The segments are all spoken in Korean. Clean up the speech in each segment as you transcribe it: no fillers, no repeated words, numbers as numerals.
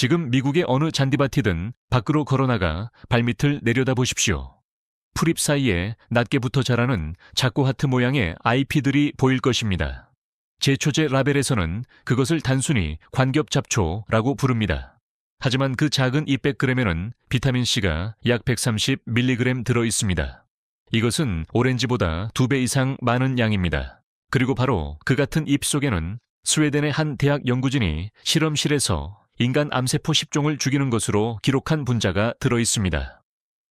지금 미국의 어느 잔디밭이든 밖으로 걸어나가 발밑을 내려다 보십시오. 풀잎 사이에 낮게 붙어 자라는 작고 하트 모양의 IP들이 보일 것입니다. 제초제 라벨에서는 그것을 단순히 관겹잡초라고 부릅니다. 하지만 그 작은 200g에는 비타민C가 약 130mg 들어 있습니다. 이것은 오렌지보다 2배 이상 많은 양입니다. 그리고 바로 그 같은 잎 속에는 스웨덴의 한 대학 연구진이 실험실에서 인간 암세포 10종을 죽이는 것으로 기록한 분자가 들어 있습니다.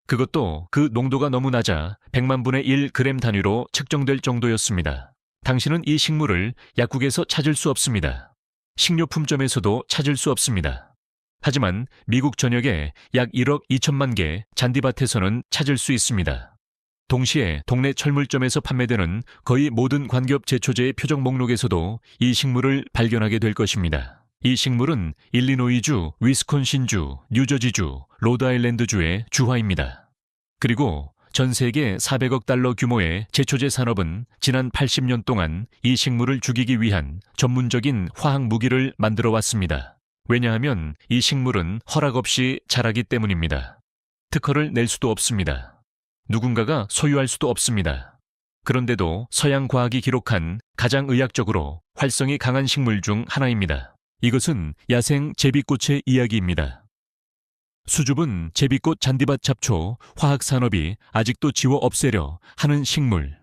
그것도 그 농도가 너무 낮아 100만 분의 1g 단위로 측정될 정도였습니다. 당신은 이 식물을 약국에서 찾을 수 없습니다. 식료품점에서도 찾을 수 없습니다. 하지만 미국 전역에 약 1억 2천만 개 잔디밭에서는 찾을 수 있습니다. 동시에 동네 철물점에서 판매되는 거의 모든 관겹 제초제의 표적 목록에서도 이 식물을 발견하게 될 것입니다. 이 식물은 일리노이주, 위스콘신주, 뉴저지주, 로드아일랜드주의 주화입니다. 그리고 전 세계 400억 달러 규모의 제초제 산업은 지난 80년 동안 이 식물을 죽이기 위한 전문적인 화학 무기를 만들어 왔습니다. 왜냐하면 이 식물은 허락 없이 자라기 때문입니다. 특허를 낼 수도 없습니다. 누군가가 소유할 수도 없습니다. 그런데도 서양 과학이 기록한 가장 의학적으로 활성이 강한 식물 중 하나입니다. 이것은 야생 제비꽃의 이야기입니다. 수줍은 제비꽃 잔디밭 잡초 화학산업이 아직도 지워 없애려 하는 식물.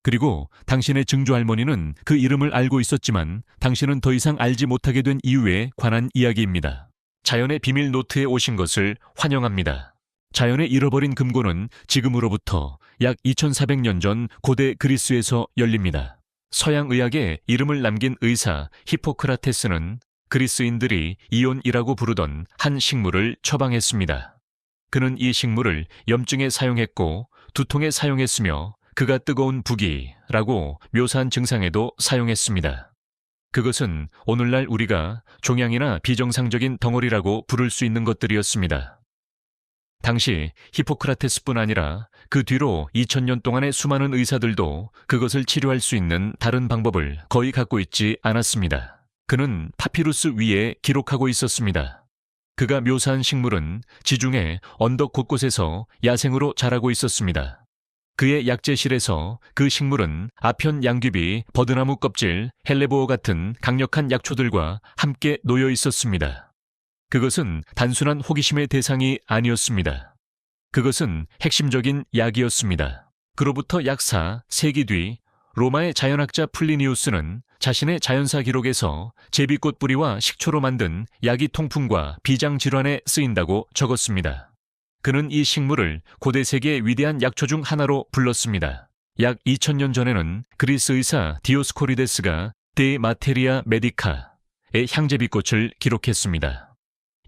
그리고 당신의 증조할머니는 그 이름을 알고 있었지만 당신은 더 이상 알지 못하게 된 이유에 관한 이야기입니다. 자연의 비밀 노트에 오신 것을 환영합니다. 자연의 잃어버린 금고는 지금으로부터 약 2400년 전 고대 그리스에서 열립니다. 서양 의학에 이름을 남긴 의사 히포크라테스는 그리스인들이 이온이라고 부르던 한 식물을 처방했습니다. 그는 이 식물을 염증에 사용했고 두통에 사용했으며 그가 뜨거운 부기라고 묘사한 증상에도 사용했습니다. 그것은 오늘날 우리가 종양이나 비정상적인 덩어리라고 부를 수 있는 것들이었습니다. 당시 히포크라테스뿐 아니라 그 뒤로 2000년 동안의 수많은 의사들도 그것을 치료할 수 있는 다른 방법을 거의 갖고 있지 않았습니다. 그는 파피루스 위에 기록하고 있었습니다. 그가 묘사한 식물은 지중해 언덕 곳곳에서 야생으로 자라고 있었습니다. 그의 약재실에서 그 식물은 아편 양귀비, 버드나무 껍질, 헬레보어 같은 강력한 약초들과 함께 놓여 있었습니다. 그것은 단순한 호기심의 대상이 아니었습니다. 그것은 핵심적인 약이었습니다. 그로부터 약 4세기 뒤 로마의 자연학자 플리니우스는 자신의 자연사 기록에서 제비꽃 뿌리와 식초로 만든 약이 통풍과 비장 질환에 쓰인다고 적었습니다. 그는 이 식물을 고대 세계의 위대한 약초 중 하나로 불렀습니다. 약 2000년 전에는 그리스 의사 디오스코리데스가 데 마테리아 메디카의 향제비꽃을 기록했습니다.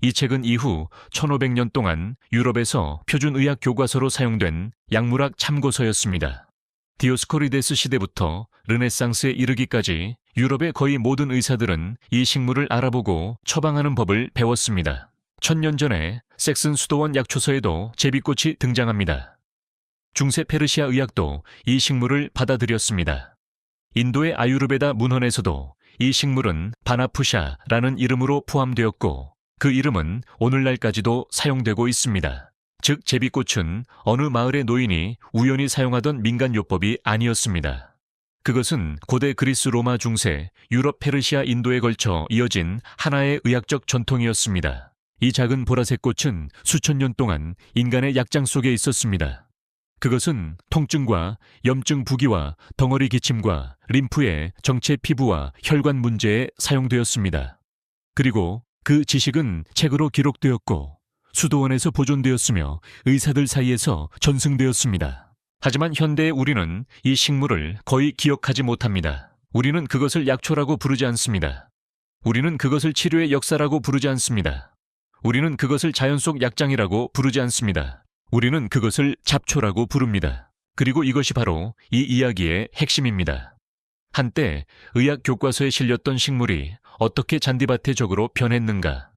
이 책은 이후 1500년 동안 유럽에서 표준의학 교과서로 사용된 약물학 참고서였습니다. 디오스코리데스 시대부터 르네상스에 이르기까지 유럽의 거의 모든 의사들은 이 식물을 알아보고 처방하는 법을 배웠습니다. 1000년 전에 섹슨 수도원 약초서에도 제비꽃이 등장합니다. 중세 페르시아 의학도 이 식물을 받아들였습니다. 인도의 아유르베다 문헌에서도 이 식물은 바나푸샤라는 이름으로 포함되었고 그 이름은 오늘날까지도 사용되고 있습니다. 즉 제비꽃은 어느 마을의 노인이 우연히 사용하던 민간요법이 아니었습니다. 그것은 고대 그리스 로마 중세, 유럽 페르시아 인도에 걸쳐 이어진 하나의 의학적 전통이었습니다. 이 작은 보라색 꽃은 수천 년 동안 인간의 약장 속에 있었습니다. 그것은 통증과 염증 부기와 덩어리 기침과 림프의 정체 피부와 혈관 문제에 사용되었습니다. 그리고 그 지식은 책으로 기록되었고 수도원에서 보존되었으며 의사들 사이에서 전승되었습니다. 하지만 현대의 우리는 이 식물을 거의 기억하지 못합니다. 우리는 그것을 약초라고 부르지 않습니다. 우리는 그것을 치료의 역사라고 부르지 않습니다. 우리는 그것을 자연 속 약장이라고 부르지 않습니다. 우리는 그것을 잡초라고 부릅니다. 그리고 이것이 바로 이 이야기의 핵심입니다. 한때 의학 교과서에 실렸던 식물이 어떻게 잔디밭의 적으로 변했는가?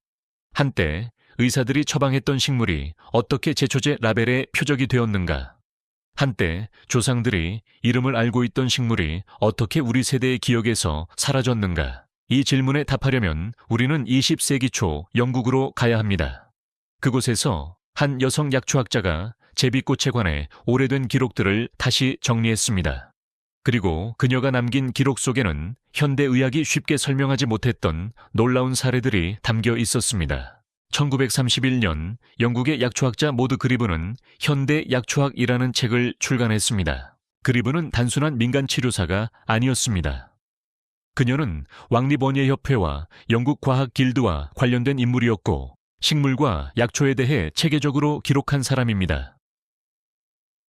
한때 의사들이 처방했던 식물이 어떻게 제초제 라벨의 표적이 되었는가? 한때 조상들이 이름을 알고 있던 식물이 어떻게 우리 세대의 기억에서 사라졌는가? 이 질문에 답하려면 우리는 20세기 초 영국으로 가야 합니다. 그곳에서 한 여성 약초학자가 제비꽃에 관해 오래된 기록들을 다시 정리했습니다. 그리고 그녀가 남긴 기록 속에는 현대 의학이 쉽게 설명하지 못했던 놀라운 사례들이 담겨 있었습니다. 1931년 영국의 약초학자 모드 그리브는 현대 약초학이라는 책을 출간했습니다. 그리브는 단순한 민간 치료사가 아니었습니다. 그녀는 왕립원예협회와 영국 과학 길드와 관련된 인물이었고 식물과 약초에 대해 체계적으로 기록한 사람입니다.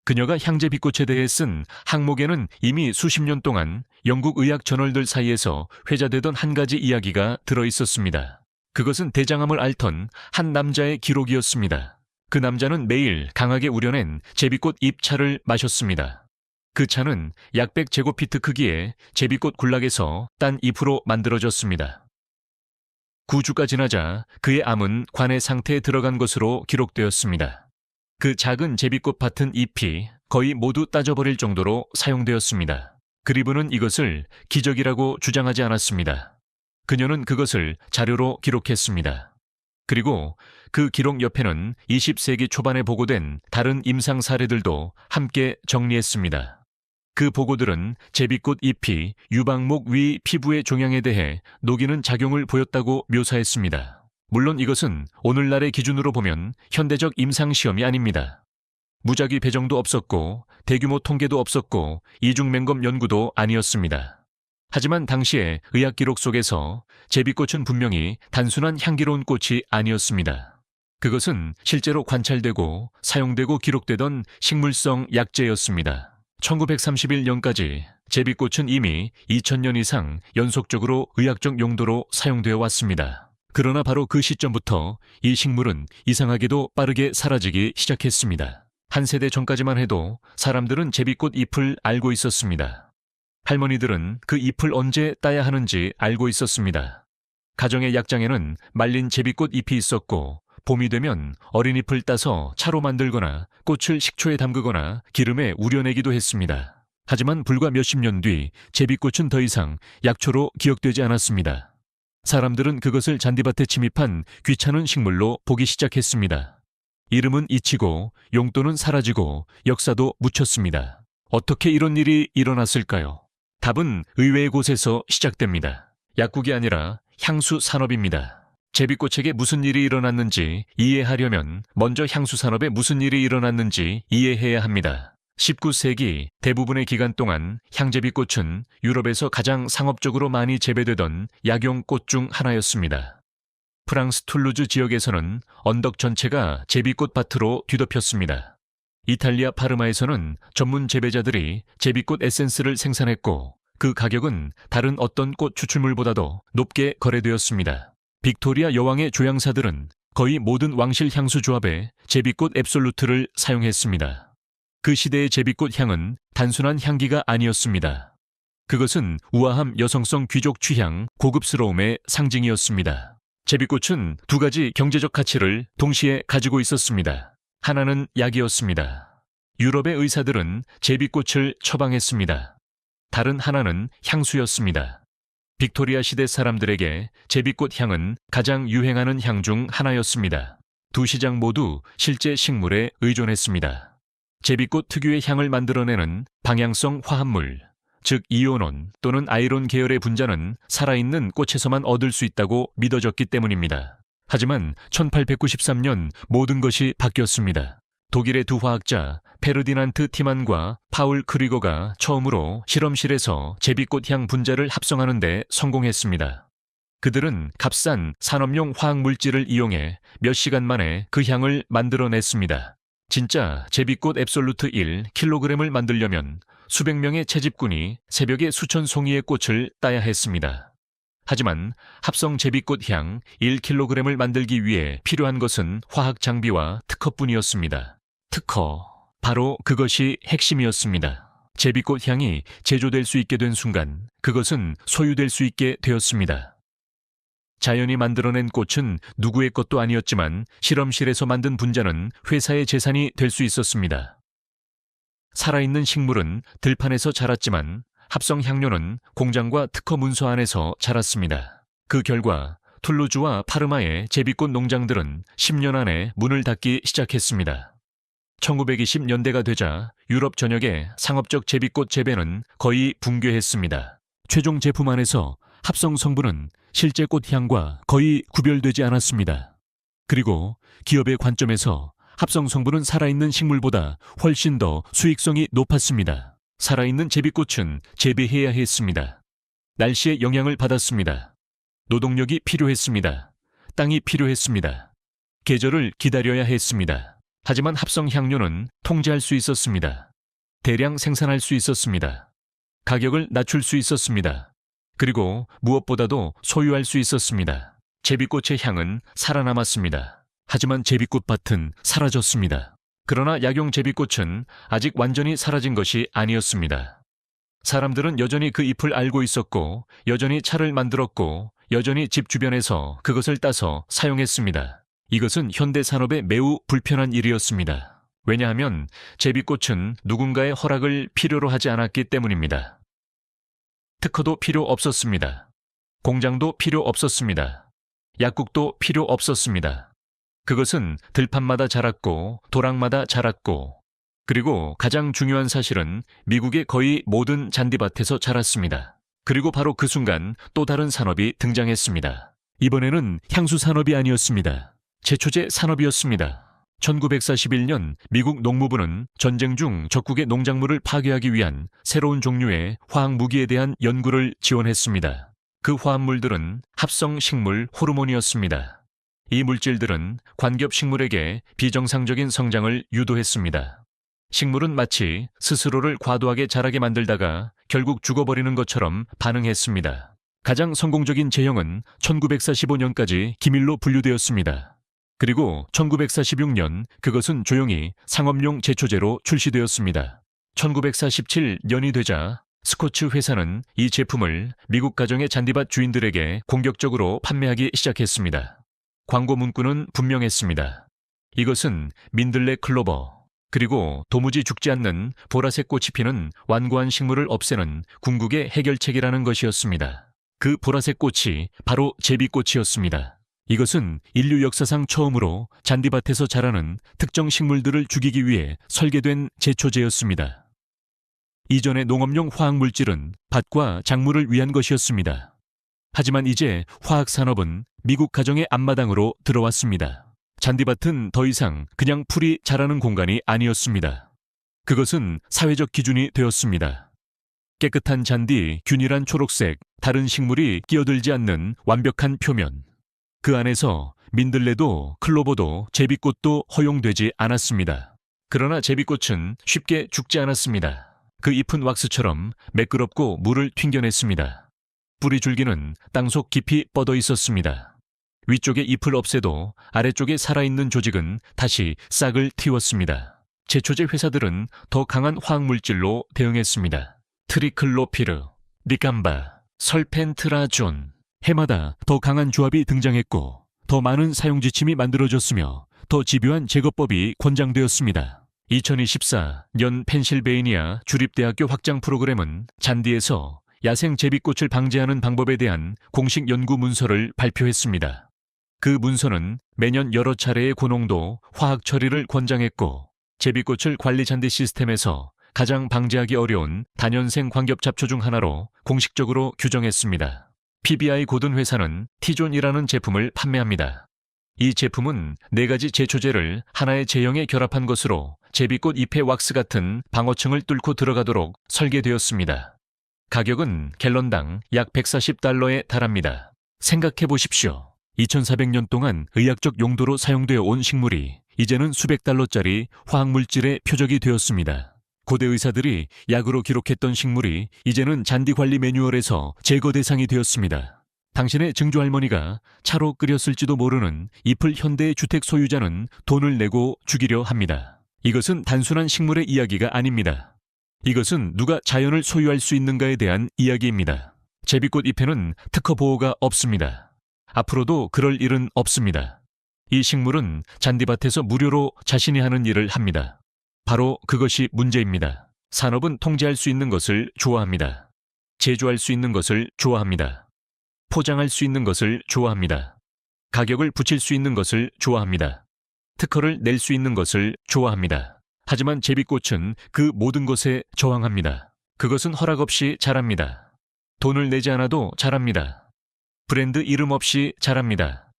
그녀가 향제비꽃에 대해 쓴 항목에는 이미 수십 년 동안 영국 의학 저널들 사이에서 회자되던 한 가지 이야기가 들어 있었습니다. 그것은 대장암을 앓던 한 남자의 기록이었습니다. 그 남자는 매일 강하게 우려낸 제비꽃 잎차를 마셨습니다. 그 차는 약 100제곱피트 크기의 제비꽃 군락에서 딴 잎으로 만들어졌습니다. 9주가 지나자 그의 암은 관해 상태에 들어간 것으로 기록되었습니다. 그 작은 제비꽃 밭은 잎이 거의 모두 따져버릴 정도로 사용되었습니다. 그리브는 이것을 기적이라고 주장하지 않았습니다. 그녀는 그것을 자료로 기록했습니다. 그리고 그 기록 옆에는 20세기 초반에 보고된 다른 임상 사례들도 함께 정리했습니다. 그 보고들은 제비꽃 잎이 유방목 위 피부의 종양에 대해 녹이는 작용을 보였다고 묘사했습니다. 물론 이것은 오늘날의 기준으로 보면 현대적 임상시험이 아닙니다. 무작위 배정도 없었고 대규모 통계도 없었고 이중맹검 연구도 아니었습니다. 하지만 당시의 의학 기록 속에서 제비꽃은 분명히 단순한 향기로운 꽃이 아니었습니다. 그것은 실제로 관찰되고 사용되고 기록되던 식물성 약재였습니다. 1931년까지 제비꽃은 이미 2000년 이상 연속적으로 의학적 용도로 사용되어 왔습니다. 그러나 바로 그 시점부터 이 식물은 이상하게도 빠르게 사라지기 시작했습니다. 한 세대 전까지만 해도 사람들은 제비꽃 잎을 알고 있었습니다. 할머니들은 그 잎을 언제 따야 하는지 알고 있었습니다. 가정의 약장에는 말린 제비꽃 잎이 있었고 봄이 되면 어린 잎을 따서 차로 만들거나 꽃을 식초에 담그거나 기름에 우려내기도 했습니다. 하지만 불과 몇십 년 뒤 제비꽃은 더 이상 약초로 기억되지 않았습니다. 사람들은 그것을 잔디밭에 침입한 귀찮은 식물로 보기 시작했습니다. 이름은 잊히고 용도는 사라지고 역사도 묻혔습니다. 어떻게 이런 일이 일어났을까요? 답은 의외의 곳에서 시작됩니다. 약국이 아니라 향수 산업입니다. 제비꽃에게 무슨 일이 일어났는지 이해하려면 먼저 향수 산업에 무슨 일이 일어났는지 이해해야 합니다. 19세기 대부분의 기간 동안 향제비꽃은 유럽에서 가장 상업적으로 많이 재배되던 약용꽃 중 하나였습니다. 프랑스 툴루즈 지역에서는 언덕 전체가 제비꽃 밭으로 뒤덮였습니다. 이탈리아 파르마에서는 전문 재배자들이 제비꽃 에센스를 생산했고 그 가격은 다른 어떤 꽃 추출물보다도 높게 거래되었습니다. 빅토리아 여왕의 조향사들은 거의 모든 왕실 향수 조합에 제비꽃 앱솔루트를 사용했습니다. 그 시대의 제비꽃 향은 단순한 향기가 아니었습니다. 그것은 우아함, 여성성, 귀족 취향, 고급스러움의 상징이었습니다. 제비꽃은 두 가지 경제적 가치를 동시에 가지고 있었습니다. 하나는 약이었습니다. 유럽의 의사들은 제비꽃을 처방했습니다. 다른 하나는 향수였습니다. 빅토리아 시대 사람들에게 제비꽃 향은 가장 유행하는 향 중 하나였습니다. 두 시장 모두 실제 식물에 의존했습니다. 제비꽃 특유의 향을 만들어내는 방향성 화합물, 즉 이온온 또는 아이론 계열의 분자는 살아있는 꽃에서만 얻을 수 있다고 믿어졌기 때문입니다. 하지만 1893년 모든 것이 바뀌었습니다. 독일의 두 화학자 페르디난트 티만과 파울 크리거가 처음으로 실험실에서 제비꽃 향 분자를 합성하는 데 성공했습니다. 그들은 값싼 산업용 화학물질을 이용해 몇 시간 만에 그 향을 만들어냈습니다. 진짜 제비꽃 앱솔루트 1kg을 만들려면 수백 명의 채집꾼이 새벽에 수천 송이의 꽃을 따야 했습니다. 하지만 합성 제비꽃 향 1kg을 만들기 위해 필요한 것은 화학 장비와 특허뿐이었습니다. 특허, 바로 그것이 핵심이었습니다. 제비꽃 향이 제조될 수 있게 된 순간 그것은 소유될 수 있게 되었습니다. 자연이 만들어낸 꽃은 누구의 것도 아니었지만 실험실에서 만든 분자는 회사의 재산이 될 수 있었습니다. 살아있는 식물은 들판에서 자랐지만 합성 향료는 공장과 특허 문서 안에서 자랐습니다. 그 결과 툴루즈와 파르마의 제비꽃 농장들은 10년 안에 문을 닫기 시작했습니다. 1920년대가 되자 유럽 전역의 상업적 제비꽃 재배는 거의 붕괴했습니다. 최종 제품 안에서 합성 성분은 실제 꽃향과 거의 구별되지 않았습니다. 그리고 기업의 관점에서 합성 성분은 살아있는 식물보다 훨씬 더 수익성이 높았습니다. 살아있는 제비꽃은 재배해야 했습니다. 날씨의 영향을 받았습니다. 노동력이 필요했습니다. 땅이 필요했습니다. 계절을 기다려야 했습니다. 하지만 합성 향료는 통제할 수 있었습니다. 대량 생산할 수 있었습니다. 가격을 낮출 수 있었습니다. 그리고 무엇보다도 소유할 수 있었습니다. 제비꽃의 향은 살아남았습니다. 하지만 제비꽃밭은 사라졌습니다. 그러나 약용 제비꽃은 아직 완전히 사라진 것이 아니었습니다. 사람들은 여전히 그 잎을 알고 있었고, 여전히 차를 만들었고, 여전히 집 주변에서 그것을 따서 사용했습니다. 이것은 현대 산업에 매우 불편한 일이었습니다. 왜냐하면 제비꽃은 누군가의 허락을 필요로 하지 않았기 때문입니다. 특허도 필요 없었습니다. 공장도 필요 없었습니다. 약국도 필요 없었습니다. 그것은 들판마다 자랐고 도랑마다 자랐고, 그리고 가장 중요한 사실은 미국의 거의 모든 잔디밭에서 자랐습니다. 그리고 바로 그 순간 또 다른 산업이 등장했습니다. 이번에는 향수 산업이 아니었습니다. 제초제 산업이었습니다. 1941년 미국 농무부는 전쟁 중 적국의 농작물을 파괴하기 위한 새로운 종류의 화학 무기에 대한 연구를 지원했습니다. 그 화합물들은 합성 식물 호르몬이었습니다. 이 물질들은 관겹 식물에게 비정상적인 성장을 유도했습니다. 식물은 마치 스스로를 과도하게 자라게 만들다가 결국 죽어버리는 것처럼 반응했습니다. 가장 성공적인 제형은 1945년까지 기밀로 분류되었습니다. 그리고 1946년 그것은 조용히 상업용 제초제로 출시되었습니다. 1947년이 되자 스코츠 회사는 이 제품을 미국 가정의 잔디밭 주인들에게 공격적으로 판매하기 시작했습니다. 광고 문구는 분명했습니다. 이것은 민들레 클로버, 그리고 도무지 죽지 않는 보라색 꽃이 피는 완고한 식물을 없애는 궁극의 해결책이라는 것이었습니다. 그 보라색 꽃이 바로 제비꽃이었습니다. 이것은 인류 역사상 처음으로 잔디밭에서 자라는 특정 식물들을 죽이기 위해 설계된 제초제였습니다. 이전의 농업용 화학물질은 밭과 작물을 위한 것이었습니다. 하지만 이제 화학산업은 미국 가정의 앞마당으로 들어왔습니다. 잔디밭은 더 이상 그냥 풀이 자라는 공간이 아니었습니다. 그것은 사회적 기준이 되었습니다. 깨끗한 잔디, 균일한 초록색, 다른 식물이 끼어들지 않는 완벽한 표면. 그 안에서 민들레도 클로버도 제비꽃도 허용되지 않았습니다. 그러나 제비꽃은 쉽게 죽지 않았습니다. 그 잎은 왁스처럼 매끄럽고 물을 튕겨냈습니다. 뿌리 줄기는 땅속 깊이 뻗어 있었습니다. 위쪽의 잎을 없애도 아래쪽에 살아있는 조직은 다시 싹을 틔웠습니다. 제초제 회사들은 더 강한 화학물질로 대응했습니다. 트리클로피르, 리캄바, 설펜트라존. 해마다 더 강한 조합이 등장했고 더 많은 사용 지침이 만들어졌으며 더 집요한 제거법이 권장되었습니다. 2024년 펜실베이니아 주립대학교 확장 프로그램은 잔디에서 야생 제비꽃을 방제하는 방법에 대한 공식 연구 문서를 발표했습니다. 그 문서는 매년 여러 차례의 고농도 화학 처리를 권장했고 제비꽃을 관리 잔디 시스템에서 가장 방제하기 어려운 다년생 광겹 잡초 중 하나로 공식적으로 규정했습니다. PBI 고든 회사는 티존이라는 제품을 판매합니다. 이 제품은 4가지 제초제를 하나의 제형에 결합한 것으로 제비꽃 잎의 왁스 같은 방어층을 뚫고 들어가도록 설계되었습니다. 가격은 갤런당 약 $140에 달합니다. 생각해 보십시오. 2400년 동안 의학적 용도로 사용되어 온 식물이 이제는 수백 달러짜리 화학물질의 표적이 되었습니다. 고대 의사들이 약으로 기록했던 식물이 이제는 잔디 관리 매뉴얼에서 제거 대상이 되었습니다. 당신의 증조할머니가 차로 끓였을지도 모르는 잎을 현대의 주택 소유자는 돈을 내고 죽이려 합니다. 이것은 단순한 식물의 이야기가 아닙니다. 이것은 누가 자연을 소유할 수 있는가에 대한 이야기입니다. 제비꽃 잎에는 특허 보호가 없습니다. 앞으로도 그럴 일은 없습니다. 이 식물은 잔디밭에서 무료로 자신이 하는 일을 합니다. 바로 그것이 문제입니다. 산업은 통제할 수 있는 것을 좋아합니다. 제조할 수 있는 것을 좋아합니다. 포장할 수 있는 것을 좋아합니다. 가격을 붙일 수 있는 것을 좋아합니다. 특허를 낼 수 있는 것을 좋아합니다. 하지만 제비꽃은 그 모든 것에 저항합니다. 그것은 허락 없이 자랍니다. 돈을 내지 않아도 자랍니다. 브랜드 이름 없이 자랍니다.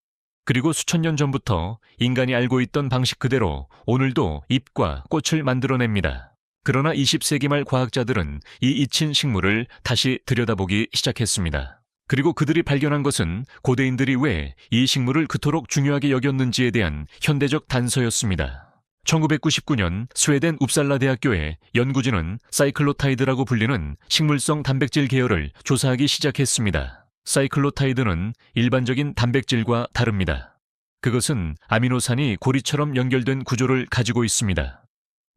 그리고 수천 년 전부터 인간이 알고 있던 방식 그대로 오늘도 잎과 꽃을 만들어냅니다. 그러나 20세기 말 과학자들은 이 잊힌 식물을 다시 들여다보기 시작했습니다. 그리고 그들이 발견한 것은 고대인들이 왜 이 식물을 그토록 중요하게 여겼는지에 대한 현대적 단서였습니다. 1999년 스웨덴 웁살라 대학교의 연구진은 사이클로타이드라고 불리는 식물성 단백질 계열을 조사하기 시작했습니다. 사이클로타이드는 일반적인 단백질과 다릅니다. 그것은 아미노산이 고리처럼 연결된 구조를 가지고 있습니다.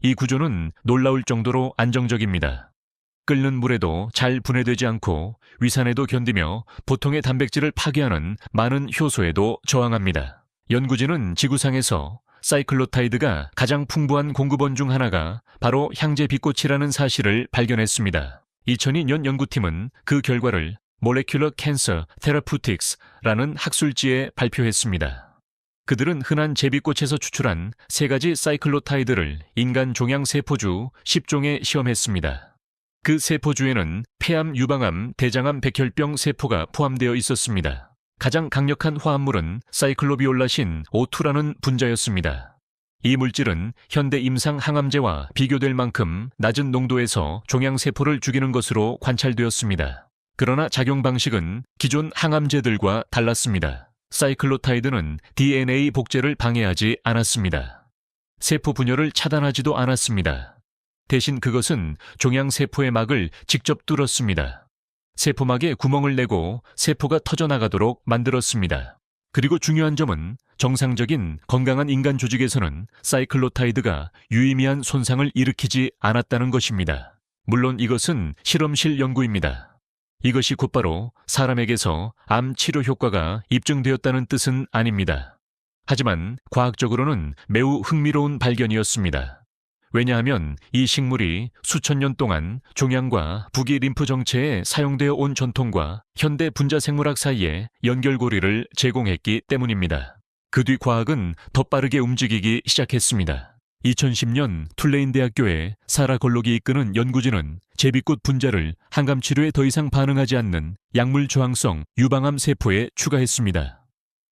이 구조는 놀라울 정도로 안정적입니다. 끓는 물에도 잘 분해되지 않고 위산에도 견디며 보통의 단백질을 파괴하는 많은 효소에도 저항합니다. 연구진은 지구상에서 사이클로타이드가 가장 풍부한 공급원 중 하나가 바로 향제 비꽃이라는 사실을 발견했습니다. 2002년 연구팀은 그 결과를 Molecular Cancer Therapeutics라는 학술지에 발표했습니다. 그들은 흔한 제비꽃에서 추출한 3가지 사이클로타이드를 인간 종양 세포주 10종에 시험했습니다. 그 세포주에는 폐암, 유방암, 대장암, 백혈병 세포가 포함되어 있었습니다. 가장 강력한 화합물은 사이클로비올라신 O2라는 분자였습니다. 이 물질은 현대 임상 항암제와 비교될 만큼 낮은 농도에서 종양세포를 죽이는 것으로 관찰되었습니다. 그러나 작용 방식은 기존 항암제들과 달랐습니다. 사이클로타이드는 DNA 복제를 방해하지 않았습니다. 세포 분열을 차단하지도 않았습니다. 대신 그것은 종양세포의 막을 직접 뚫었습니다. 세포막에 구멍을 내고 세포가 터져나가도록 만들었습니다. 그리고 중요한 점은 정상적인 건강한 인간 조직에서는 사이클로타이드가 유의미한 손상을 일으키지 않았다는 것입니다. 물론 이것은 실험실 연구입니다. 이것이 곧바로 사람에게서 암 치료 효과가 입증되었다는 뜻은 아닙니다. 하지만 과학적으로는 매우 흥미로운 발견이었습니다. 왜냐하면 이 식물이 수천 년 동안 종양과 부기 림프 정체에 사용되어 온 전통과 현대 분자생물학 사이에 연결고리를 제공했기 때문입니다. 그 뒤 과학은 더 빠르게 움직이기 시작했습니다. 2010년 툴레인 대학교의 사라 걸록이 이끄는 연구진은 제비꽃 분자를 항암 치료에 더 이상 반응하지 않는 약물 저항성 유방암 세포에 추가했습니다.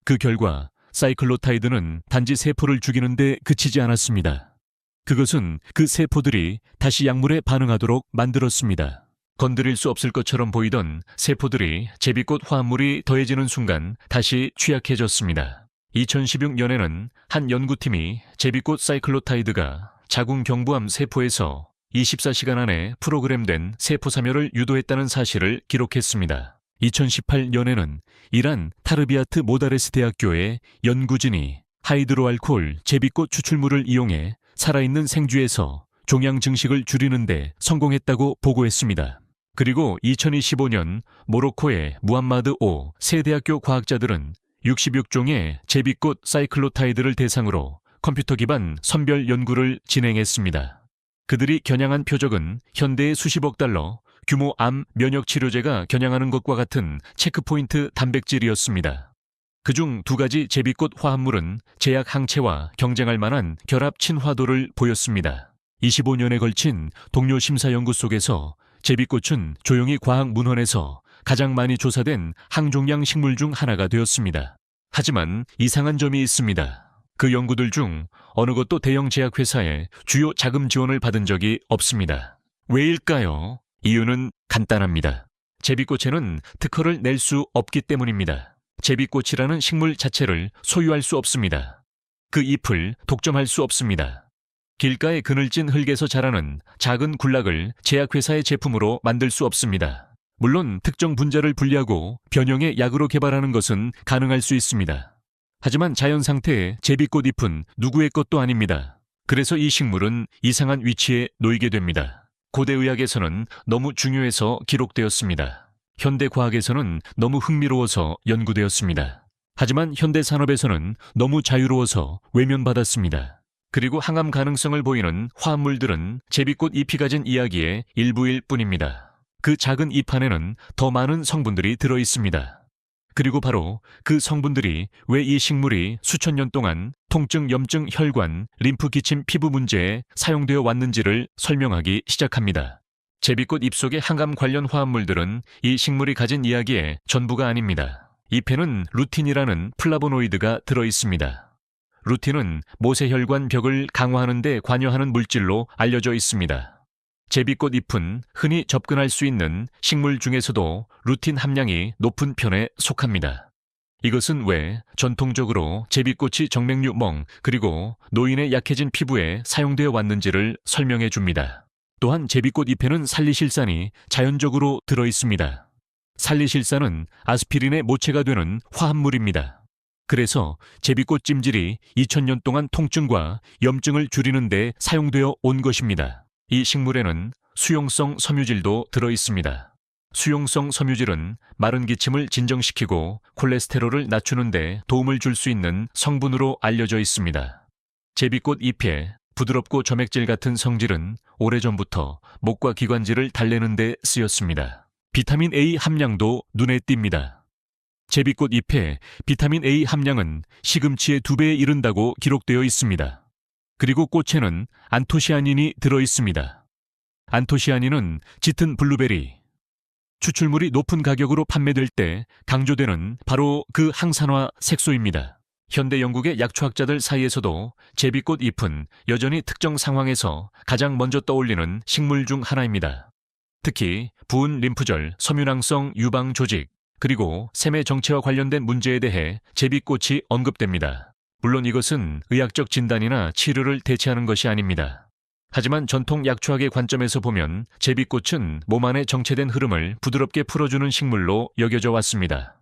그 결과 사이클로타이드는 단지 세포를 죽이는 데 그치지 않았습니다. 그것은 그 세포들이 다시 약물에 반응하도록 만들었습니다. 건드릴 수 없을 것처럼 보이던 세포들이 제비꽃 화합물이 더해지는 순간 다시 취약해졌습니다. 2016년에는 한 연구팀이 제비꽃 사이클로타이드가 자궁경부암 세포에서 24시간 안에 프로그램된 세포사멸을 유도했다는 사실을 기록했습니다. 2018년에는 이란 타르비아트 모다레스 대학교의 연구진이 하이드로알코올 제비꽃 추출물을 이용해 살아있는 생쥐에서 종양 증식을 줄이는 데 성공했다고 보고했습니다. 그리고 2025년 모로코의 무함마드 오 세 대학교 과학자들은 66종의 제비꽃 사이클로타이드를 대상으로 컴퓨터 기반 선별 연구를 진행했습니다. 그들이 겨냥한 표적은 현대의 수십억 달러 규모 암 면역 치료제가 겨냥하는 것과 같은 체크포인트 단백질이었습니다. 그중 2가지 제비꽃 화합물은 제약 항체와 경쟁할 만한 결합 친화도를 보였습니다. 25년에 걸친 동료 심사 연구 속에서 제비꽃은 조용히 과학 문헌에서 가장 많이 조사된 항종양 식물 중 하나가 되었습니다. 하지만 이상한 점이 있습니다. 그 연구들 중 어느 것도 대형 제약회사의 주요 자금 지원을 받은 적이 없습니다. 왜일까요? 이유는 간단합니다. 제비꽃에는 특허를 낼 수 없기 때문입니다. 제비꽃이라는 식물 자체를 소유할 수 없습니다. 그 잎을 독점할 수 없습니다. 길가에 그늘진 흙에서 자라는 작은 굴락을 제약회사의 제품으로 만들 수 없습니다. 물론 특정 분자를 분리하고 변형의 약으로 개발하는 것은 가능할 수 있습니다. 하지만 자연 상태의 제비꽃 잎은 누구의 것도 아닙니다. 그래서 이 식물은 이상한 위치에 놓이게 됩니다. 고대 의학에서는 너무 중요해서 기록되었습니다. 현대 과학에서는 너무 흥미로워서 연구되었습니다. 하지만 현대 산업에서는 너무 자유로워서 외면받았습니다. 그리고 항암 가능성을 보이는 화합물들은 제비꽃 잎이 가진 이야기의 일부일 뿐입니다. 그 작은 잎 안에는 더 많은 성분들이 들어 있습니다. 그리고 바로 그 성분들이 왜 이 식물이 수천 년 동안 통증, 염증, 혈관, 림프 기침, 피부 문제에 사용되어 왔는지를 설명하기 시작합니다. 제비꽃 잎 속의 항암 관련 화합물들은 이 식물이 가진 이야기의 전부가 아닙니다. 잎에는 루틴이라는 플라보노이드가 들어 있습니다. 루틴은 모세혈관 벽을 강화하는 데 관여하는 물질로 알려져 있습니다. 제비꽃 잎은 흔히 접근할 수 있는 식물 중에서도 루틴 함량이 높은 편에 속합니다. 이것은 왜 전통적으로 제비꽃이 정맥류 멍 그리고 노인의 약해진 피부에 사용되어 왔는지를 설명해 줍니다. 또한 제비꽃 잎에는 살리실산이 자연적으로 들어 있습니다. 살리실산은 아스피린의 모체가 되는 화합물입니다. 그래서 제비꽃 찜질이 2000년 동안 통증과 염증을 줄이는 데 사용되어 온 것입니다. 이 식물에는 수용성 섬유질도 들어 있습니다. 수용성 섬유질은 마른 기침을 진정시키고 콜레스테롤을 낮추는 데 도움을 줄 수 있는 성분으로 알려져 있습니다. 제비꽃 잎의 부드럽고 점액질 같은 성질은 오래전부터 목과 기관지를 달래는 데 쓰였습니다. 비타민 A 함량도 눈에 띕니다. 제비꽃 잎의 비타민 A 함량은 시금치의 2배에 이른다고 기록되어 있습니다. 그리고 꽃에는 안토시아닌이 들어 있습니다. 안토시아닌은 짙은 블루베리, 추출물이 높은 가격으로 판매될 때 강조되는 바로 그 항산화 색소입니다. 현대 영국의 약초학자들 사이에서도 제비꽃 잎은 여전히 특정 상황에서 가장 먼저 떠올리는 식물 중 하나입니다. 특히 부은 림프절, 섬유낭성 유방 조직, 그리고 세매 정체와 관련된 문제에 대해 제비꽃이 언급됩니다. 물론 이것은 의학적 진단이나 치료를 대체하는 것이 아닙니다. 하지만 전통 약초학의 관점에서 보면 제비꽃은 몸 안에 정체된 흐름을 부드럽게 풀어주는 식물로 여겨져 왔습니다.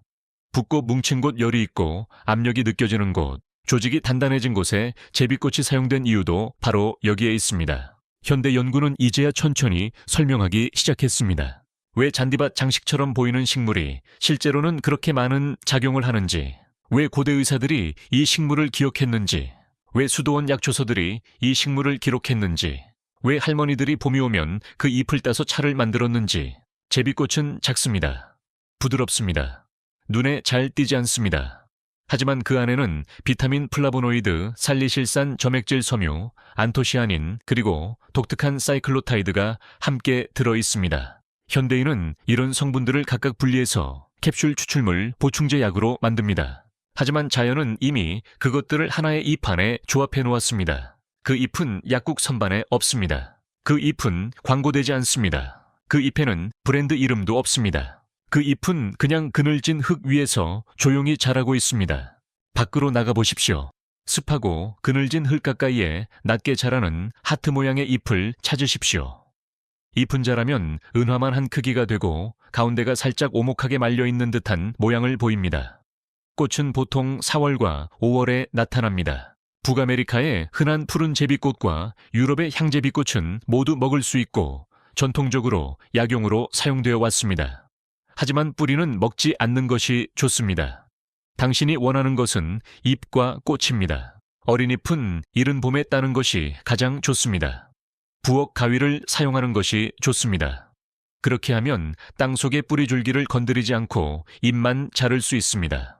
붓고 뭉친 곳 열이 있고 압력이 느껴지는 곳, 조직이 단단해진 곳에 제비꽃이 사용된 이유도 바로 여기에 있습니다. 현대 연구는 이제야 천천히 설명하기 시작했습니다. 왜 잔디밭 장식처럼 보이는 식물이 실제로는 그렇게 많은 작용을 하는지, 왜 고대 의사들이 이 식물을 기억했는지, 왜 수도원 약초서들이 이 식물을 기록했는지, 왜 할머니들이 봄이 오면 그 잎을 따서 차를 만들었는지. 제비꽃은 작습니다. 부드럽습니다. 눈에 잘 띄지 않습니다. 하지만 그 안에는 비타민 플라보노이드, 살리실산, 점액질 섬유, 안토시아닌, 그리고 독특한 사이클로타이드가 함께 들어 있습니다. 현대인은 이런 성분들을 각각 분리해서 캡슐 추출물, 보충제 약으로 만듭니다. 하지만 자연은 이미 그것들을 하나의 잎 안에 조합해 놓았습니다. 그 잎은 약국 선반에 없습니다. 그 잎은 광고되지 않습니다. 그 잎에는 브랜드 이름도 없습니다. 그 잎은 그냥 그늘진 흙 위에서 조용히 자라고 있습니다. 밖으로 나가보십시오. 습하고 그늘진 흙 가까이에 낮게 자라는 하트 모양의 잎을 찾으십시오. 잎은 자라면 은화만 한 크기가 되고 가운데가 살짝 오목하게 말려있는 듯한 모양을 보입니다. 꽃은 보통 4월과 5월에 나타납니다. 북아메리카의 흔한 푸른 제비꽃과 유럽의 향제비꽃은 모두 먹을 수 있고 전통적으로 약용으로 사용되어 왔습니다. 하지만 뿌리는 먹지 않는 것이 좋습니다. 당신이 원하는 것은 잎과 꽃입니다. 어린 잎은 이른 봄에 따는 것이 가장 좋습니다. 부엌 가위를 사용하는 것이 좋습니다. 그렇게 하면 땅 속의 뿌리줄기를 건드리지 않고 잎만 자를 수 있습니다.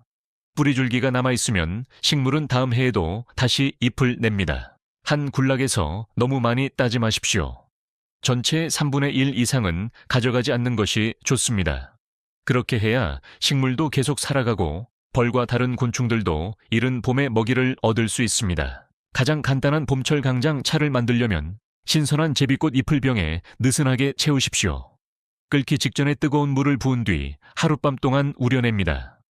뿌리줄기가 남아있으면 식물은 다음 해에도 다시 잎을 냅니다. 한 군락에서 너무 많이 따지 마십시오. 전체의 3분의 1 이상은 가져가지 않는 것이 좋습니다. 그렇게 해야 식물도 계속 살아가고 벌과 다른 곤충들도 이른 봄에 먹이를 얻을 수 있습니다. 가장 간단한 봄철 강장 차를 만들려면 신선한 제비꽃 잎을 병에 느슨하게 채우십시오. 끓기 직전에 뜨거운 물을 부은 뒤 하룻밤 동안 우려냅니다.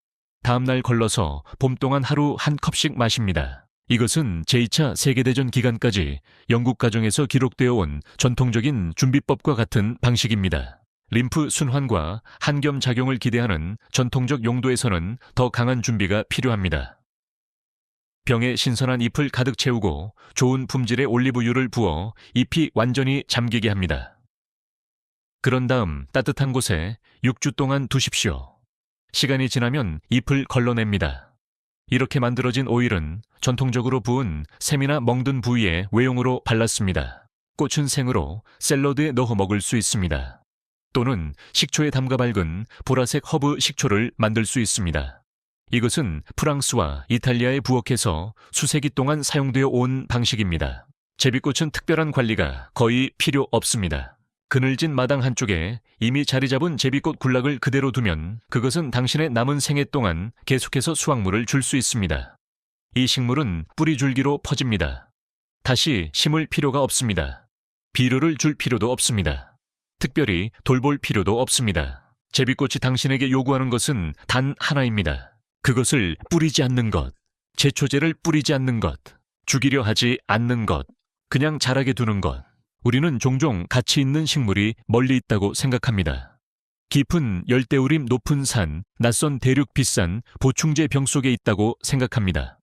다음날 걸러서 봄 동안 하루 한 컵씩 마십니다. 이것은 제2차 세계대전 기간까지 영국 가정에서 기록되어 온 전통적인 준비법과 같은 방식입니다. 림프 순환과 한겸 작용을 기대하는 전통적 용도에서는 더 강한 준비가 필요합니다. 병에 신선한 잎을 가득 채우고 좋은 품질의 올리브유를 부어 잎이 완전히 잠기게 합니다. 그런 다음 따뜻한 곳에 6주 동안 두십시오. 시간이 지나면 잎을 걸러냅니다. 이렇게 만들어진 오일은 전통적으로 부은 샘이나 멍든 부위에 외용으로 발랐습니다. 꽃은 생으로 샐러드에 넣어 먹을 수 있습니다. 또는 식초에 담가 밝은 보라색 허브 식초를 만들 수 있습니다. 이것은 프랑스와 이탈리아에 부엌에서 수세기 동안 사용되어 온 방식입니다. 제비꽃은 특별한 관리가 거의 필요 없습니다. 그늘진 마당 한쪽에 이미 자리 잡은 제비꽃 군락을 그대로 두면 그것은 당신의 남은 생애 동안 계속해서 수확물을 줄 수 있습니다. 이 식물은 뿌리 줄기로 퍼집니다. 다시 심을 필요가 없습니다. 비료를 줄 필요도 없습니다. 특별히 돌볼 필요도 없습니다. 제비꽃이 당신에게 요구하는 것은 단 하나입니다. 그것을 뿌리지 않는 것, 제초제를 뿌리지 않는 것, 죽이려 하지 않는 것, 그냥 자라게 두는 것. 우리는 종종 가치 있는 식물이 멀리 있다고 생각합니다. 깊은 열대우림 높은 산, 낯선 대륙 비싼 보충제 병 속에 있다고 생각합니다.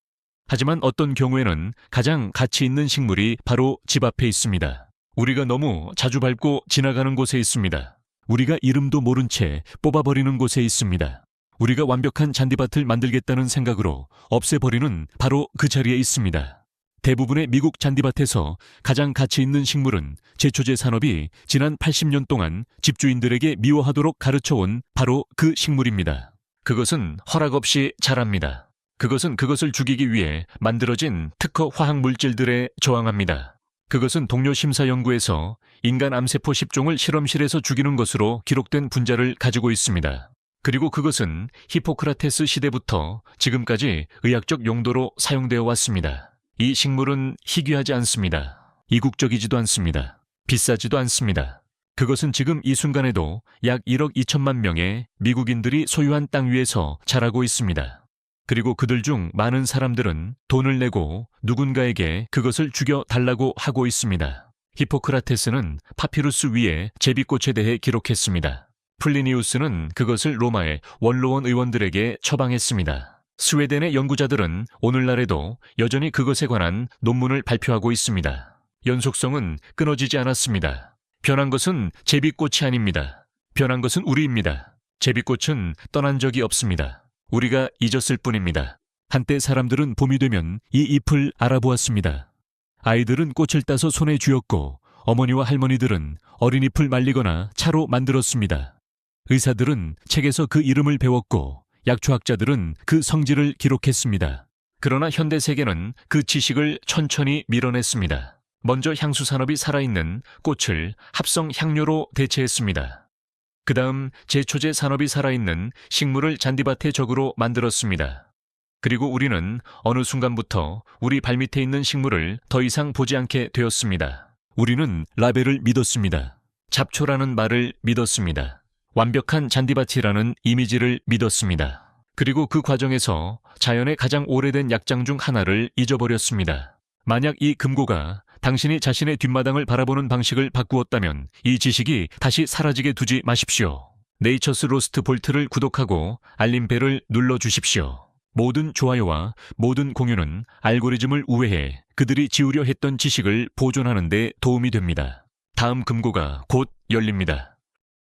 하지만 어떤 경우에는 가장 가치 있는 식물이 바로 집 앞에 있습니다. 우리가 너무 자주 밟고 지나가는 곳에 있습니다. 우리가 이름도 모른 채 뽑아버리는 곳에 있습니다. 우리가 완벽한 잔디밭을 만들겠다는 생각으로 없애버리는 바로 그 자리에 있습니다. 대부분의 미국 잔디밭에서 가장 가치 있는 식물은 제초제 산업이 지난 80년 동안 집주인들에게 미워하도록 가르쳐온 바로 그 식물입니다. 그것은 허락 없이 자랍니다. 그것은 그것을 죽이기 위해 만들어진 특허 화학 물질들에 저항합니다. 그것은 동료 심사 연구에서 인간 암세포 10종을 실험실에서 죽이는 것으로 기록된 분자를 가지고 있습니다. 그리고 그것은 히포크라테스 시대부터 지금까지 의학적 용도로 사용되어 왔습니다. 이 식물은 희귀하지 않습니다. 이국적이지도 않습니다. 비싸지도 않습니다. 그것은 지금 이 순간에도 약 1억 2천만 명의 미국인들이 소유한 땅 위에서 자라고 있습니다. 그리고 그들 중 많은 사람들은 돈을 내고 누군가에게 그것을 죽여달라고 하고 있습니다. 히포크라테스는 파피루스 위에 제비꽃에 대해 기록했습니다. 플리니우스는 그것을 로마의 원로원 의원들에게 처방했습니다. 스웨덴의 연구자들은 오늘날에도 여전히 그것에 관한 논문을 발표하고 있습니다. 연속성은 끊어지지 않았습니다. 변한 것은 제비꽃이 아닙니다. 변한 것은 우리입니다. 제비꽃은 떠난 적이 없습니다. 우리가 잊었을 뿐입니다. 한때 사람들은 봄이 되면 이 잎을 알아보았습니다. 아이들은 꽃을 따서 손에 쥐었고 어머니와 할머니들은 어린 잎을 말리거나 차로 만들었습니다. 의사들은 책에서 그 이름을 배웠고 약초학자들은 그 성질을 기록했습니다. 그러나 현대 세계는 그 지식을 천천히 밀어냈습니다. 먼저 향수 산업이 살아있는 꽃을 합성 향료로 대체했습니다. 그 다음 제초제 산업이 살아있는 식물을 잔디밭의 적으로 만들었습니다. 그리고 우리는 어느 순간부터 우리 발밑에 있는 식물을 더 이상 보지 않게 되었습니다. 우리는 라벨을 믿었습니다. 잡초라는 말을 믿었습니다. 완벽한 잔디밭이라는 이미지를 믿었습니다. 그리고 그 과정에서 자연의 가장 오래된 약장 중 하나를 잊어버렸습니다. 만약 이 금고가 당신이 자신의 뒷마당을 바라보는 방식을 바꾸었다면 이 지식이 다시 사라지게 두지 마십시오. 네이처스 로스트 볼트를 구독하고 알림벨을 눌러주십시오. 모든 좋아요와 모든 공유는 알고리즘을 우회해 그들이 지우려 했던 지식을 보존하는 데 도움이 됩니다. 다음 금고가 곧 열립니다.